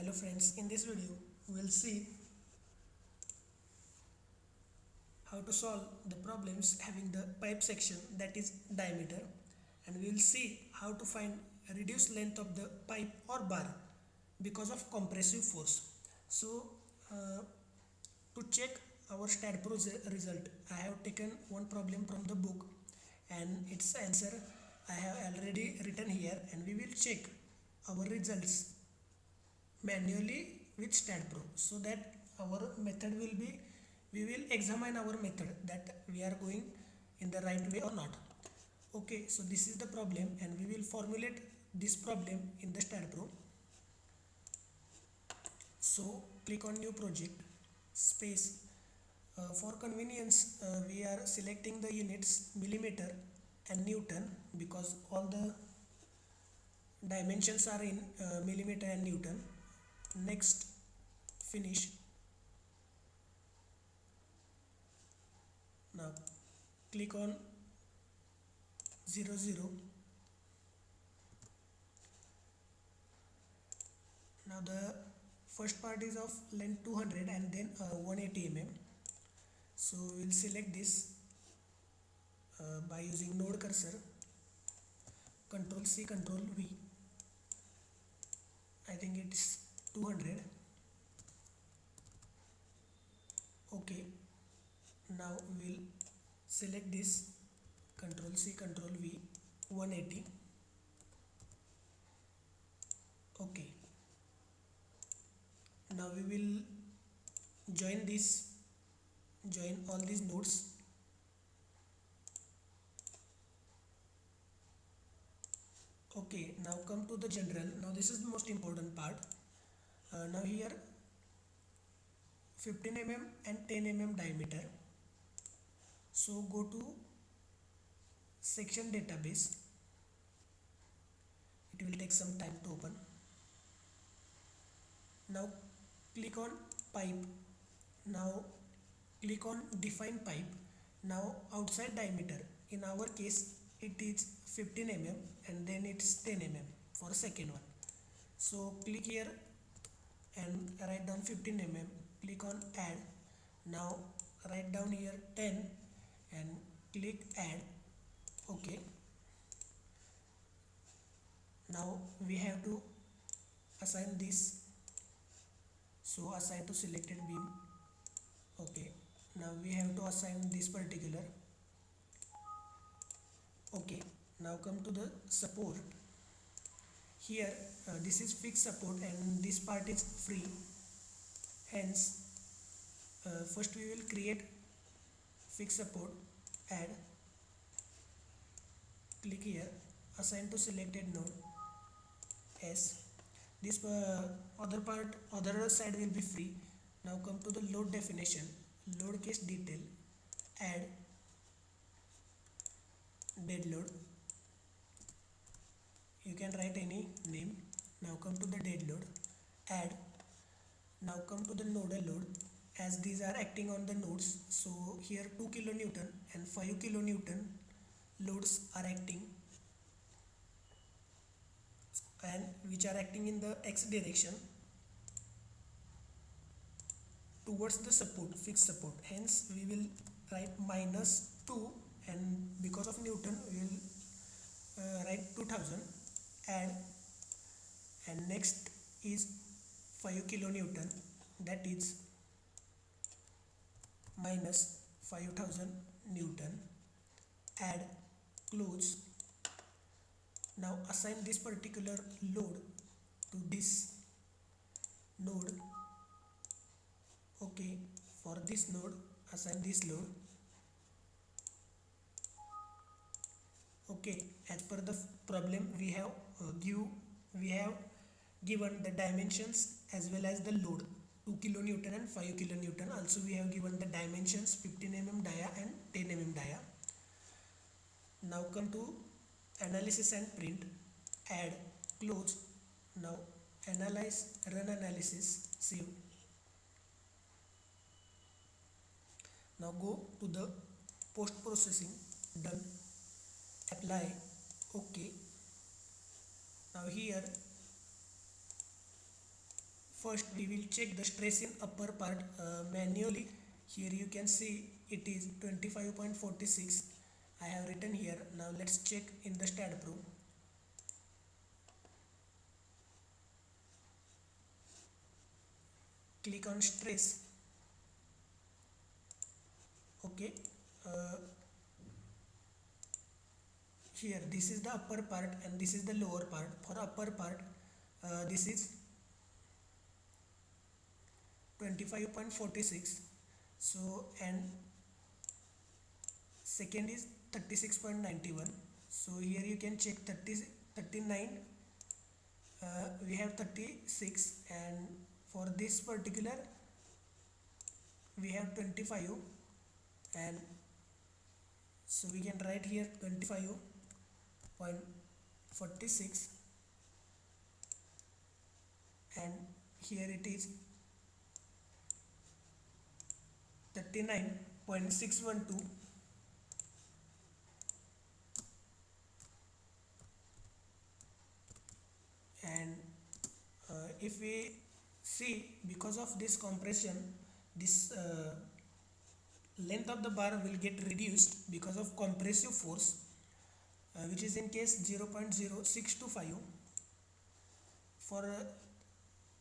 Hello friends, in this video we will see how to solve the problems having the pipe section that is diameter, and we will see how to find reduced length of the pipe or bar because of compressive force. So to check our StatPro result, I have taken one problem from the book and its answer I have already written here, and we will check our results manually with StatPro, so that our method will be, we will examine our method that we are going in the right way or not. Okay, so this is the problem and we will formulate this problem in the StatPro. So click on new project, space. For convenience, we are selecting the units millimeter and Newton because all the dimensions are in millimeter and Newton. Next, finish. Now click on 00. Now the first part is of length 200 and then 180 mm. So we will select this by using node cursor, Ctrl C, Ctrl V. I think it's 200. Okay, now we will select this, Ctrl C, Ctrl V, 180. Okay, now we will join all these nodes. Okay, now come to the general. Now this is the most important part. Now here 15 mm and 10 mm diameter. So go to section database. It will take some time to open. Now click on pipe. Now click on define pipe. Now outside diameter, in our case it is 15 mm and then it's 10 mm for second one. So click here and write down 15 mm. Click on add. Now write down here 10 and click add. Okay, now we have to assign this, so assign to selected beam. Okay, now we have to assign this particular. Okay, now come to the support. Here this is fixed support and this part is free, hence first we will create fixed support, add, click here, assign to selected node S. This other side will be free. Now come to the load definition, load case detail, add dead load. You can write any name. Now come to the dead load, add. Now come to the nodal load, as these are acting on the nodes. So here 2 kilonewton and 5 kilonewton loads are acting, and which are acting in the x direction towards the support, fixed support. Hence we will write -2, and because of Newton we will write 2000, add, and next is 5 kilonewton, that is -5000 Newton, add, close. Now assign this particular load to this node. Okay, for this node assign this load. Okay, as per the problem we have given the dimensions as well as the load, 2 kilonewton and 5 kilonewton. Also we have given the dimensions, 15 mm dia and 10 mm dia. Now come to analysis and print, add, close. Now analyze, run analysis, save. Now go to the post processing, done, apply, okay. Now here First we will check the stress in upper part manually. Here you can see it is 25.46. I have written here. Now let's check in the StatPro. Click on stress. Okay. Uh, Here this is the upper part and this is the lower part. For upper part, this is 25.46. So and second is 36.91. So here you can check 39. We have 36, and for this particular we have 25, and so we can write here 25.46, and here it is 39.612. And if we see, because of this compression, this length of the bar will get reduced because of compressive force, which is in case 0.0625. For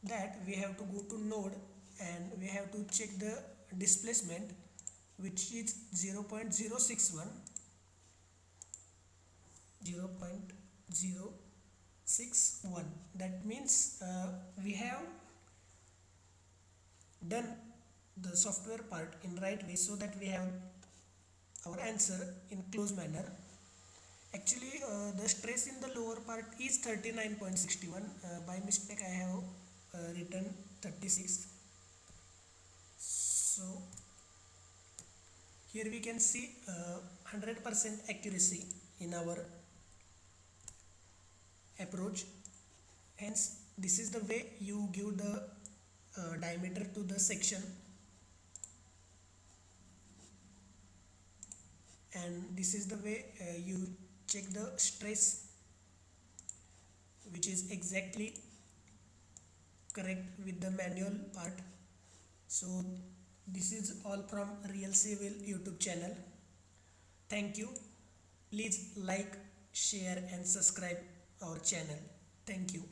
that we have to go to node and we have to check the displacement, which is 0.061. That means we have done the software part in right way, so that we have our answer in close manner. Actually the stress in the lower part is 39.61. By mistake I have written 36. So here we can see 100% accuracy in our approach. Hence this is the way you give the diameter to the section, and this is the way you check the stress, which is exactly correct with the manual part. So this is all from Real Civil YouTube channel. Thank you. Please like, share and subscribe our channel. Thank you.